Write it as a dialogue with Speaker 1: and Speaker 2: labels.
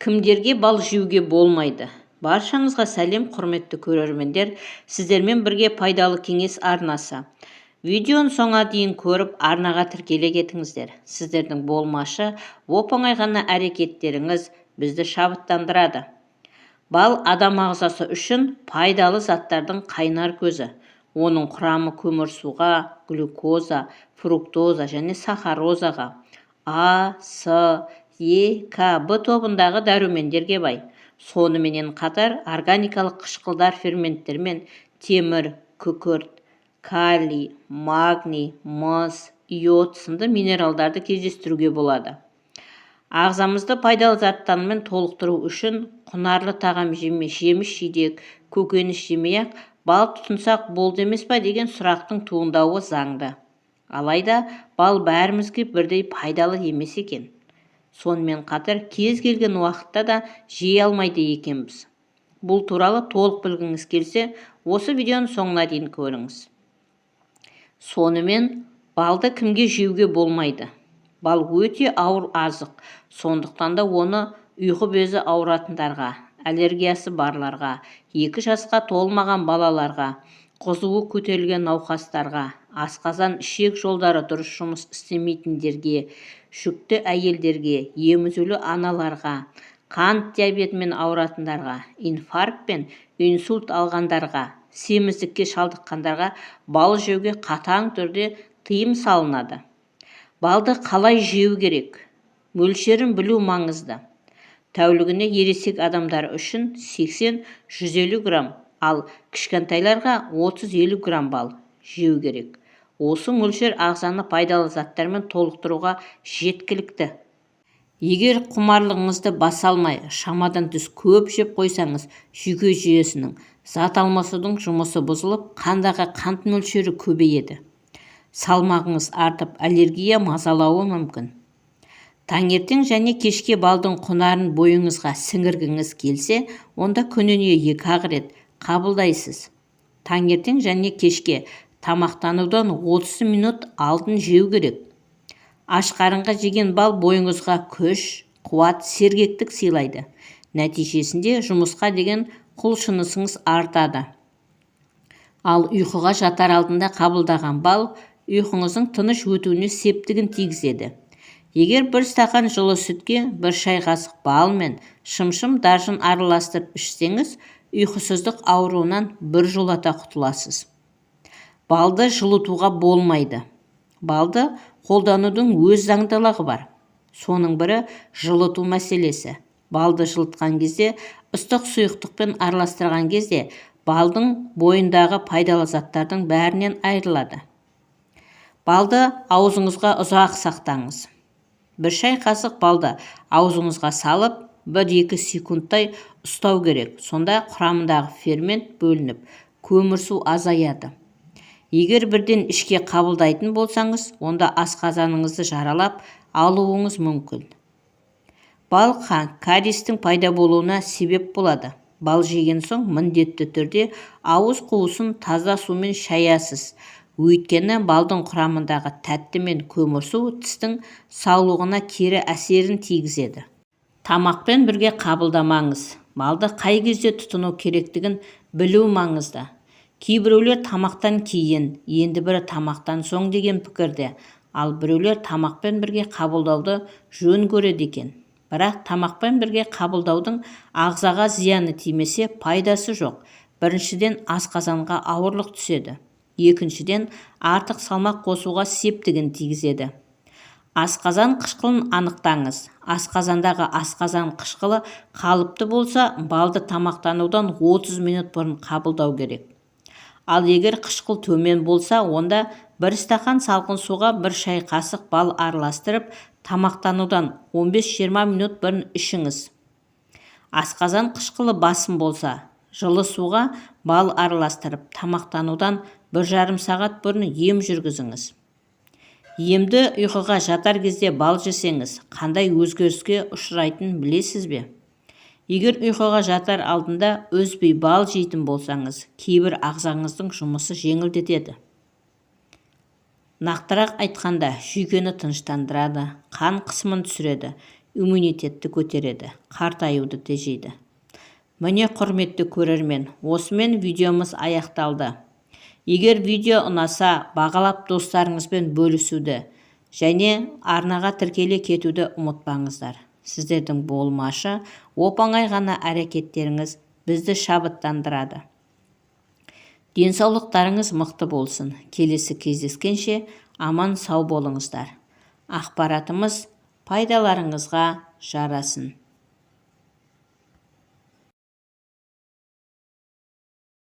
Speaker 1: Кімдерге бал жеуге болмайды? Баршаңызға сәлем, құрметті көрермендер. Сіздермен бірге пайдалы кеңес арнасы. Видеоны соңына дейін көріп, арнаға тіркеле кетіңіздер. Сіздердің болмашы, оп-оңай ғана әрекеттеріңіз бізді шабыттандырады. Бал адам ағзасы үшін пайдалы заттардың қайнар көзі. Оның құрамы көмірсуға, глюкоза, фруктоза және сахарозаға, А, С, Е, К, Б тобындағы дәрумендерге бай. Сонымен қатар органикалық қышқылдар, ферменттермен темір, күкірт, калий, магний, мыс, иод сынды минералдарды кездестіруге болады. Ағзамызды пайдалы заттармен толықтыру үшін құнарлы тағам жеме, жеміс-жидек, көкөніс жемей-ақ бал тұтынсақ болды емес па деген сұрақтың туындауы заңды. Алайда бал бәрімізге бірдей пайдалы емес екен. Сонымен қатар кез келген уақытта да жей алмайды екенбіз. Бұл туралы толық білгіңіз келсе, осы видеоны соңына дейін көріңіз. Сонымен балды кімге жеуге болмайды? Бал өте ауыр азық, сондықтан да оны ұйқы безі ауыратындарға, аллергиясы барларға, 2 жасқа толмаған балаларға, қызуы көтерілген науқастарға, асқазан ішек жолдары дұрыс жұмыс істемейтіндерге, жүкті әйелдерге, емізулі аналарға, қант диабетімен ауыратындарға, инфаркт пен инсульт алғандарға, семіздікке шалдыққандарға бал жеуге қатаң түрде тыйым салынады. Балды қалай жеу керек? Мөлшерін білу маңызды. Тәулігіне ересек адамдар үшін 80-150 грамм, ал кішкентайларға 30-50 грамм бал жеу керек. Осы мөлшер ағзаны пайдалы заттармен толықтыруға жеткілікті. Егер құмарлығыңызды баса алмай, шамадан тыс көп жеп қойсаңыз, жүйке жүйесінің зат алмасудың жұмысы бұзылып, қандағы қант мөлшері көбейеді. Салмағыңыз артып, аллергия мазалауы мүмкін. Таңертең және кешке балдың құнарын бойыңызға сіңіргіңіз келсе, онда күніне 2-ақ рет қабылдайсыз. Таңертең және кешке тамақтанудан 30 минут алдын жеу керек. Аш қарынға жеген бал бойыңызға күш, қуат, сергектік сыйлайды. Нәтижесінде жұмысқа деген құлшынысыңыз артады. Ал ұйқыға жатар алдында қабылдаған бал ұйқыңыздың тыныш өтуіне септігін тигізеді. Егер 1 стақан жылы сүтке 1 шай қасық бал мен шымшым даржын араластырып ішсеңіз, ұйқысыздық ауруынан біржолата құтыласыз. Балды жылытуға болмайды. Балды қолданудың өз заңдылығы бар. Соның бірі жылыту мәселесі. Балды жылытқан кезде, ыстық сұйықтықпен араластырған кезде балдың бойындағы пайдалы заттардың бәрінен айырылады. Балды аузыңызға ұзақ сақтаңыз. 1 шай қасық балды аузыңызға салып 1-2 секундтай ұстау керек. Сонда құрамындағы фермент бөлініп, көмірсу азаяды. Егер бірден ішке қабылдайтын болсаңыз, онда асқазаныңызды жаралап алуыңыз мүмкін. Бал кариестің пайда болуына себеп болады. Бал жеген соң міндетті түрде ауыз қуысын таза сумен шаясыз. Өйткені балдың құрамындағы тәтті мен көмірсу тістің саулығына кері әсерін тигізеді. Тамақпен бірге қабылдамаңыз. Балды қай кезде тұтыну керектігін білу маңызды. Кейбіреулер тамақтан кейін, енді бірі тамақтан соң деген пікірде, ал біреулер тамақпен бірге қабылдауды жөн көреді екен. Бірақ тамақпен бірге қабылдаудың ағзаға зияны тимесе пайдасы жоқ. Біріншіден асқазанға ауырлық түседі. Екіншіден артық салмақ қосуға септігін тигізеді. Асқазан қышқылын анықтаңыз. Асқазандағы асқазан қышқылы қалыпты болса, балды тамақтанудан 30 минут бұрын қабылдау керек. Ал егер қышқыл төмен болса, онда 1 стақан салқын суға 1 шай қасық бал араластырып, тамақтанудан 15-20 минут бұрын ішіңіз. Асқазан қышқылы басым болса, жылы суға бал араластырып, тамақтанудан 1,5 сағат бұрын ем жүргізіңіз. Емді ұйқыға жатар кезде бал жесеңіз, қандай өзгеріске ұшырайтынын білесіз бе? Егер ұйқыға жатар алдында үзбей бал жейтін болсаңыз, кейбір ағзаңыздың жұмысы жеңілдетеді. Нақтырақ айтқанда, жүйкені тыныштандырады, қан қысымын түсіреді, иммунитетті көтереді, қартаюды тежейді. Міне құрметті көрермен, осымен видеомыз аяқталды. Егер видео ұнаса, бағалап достарыңызбен бөлісуді және арнаға тіркеле кетуді ұмытпаңыздар. Сіздердің болмашы, оп-оңай ғана әрекеттеріңіз бізді шабыттандырады. Денсаулықтарыңыз мықты болсын. Келесі кездескенше аман сау болыңыздар. Ақпаратымыз пайдаларыңызға жарасын.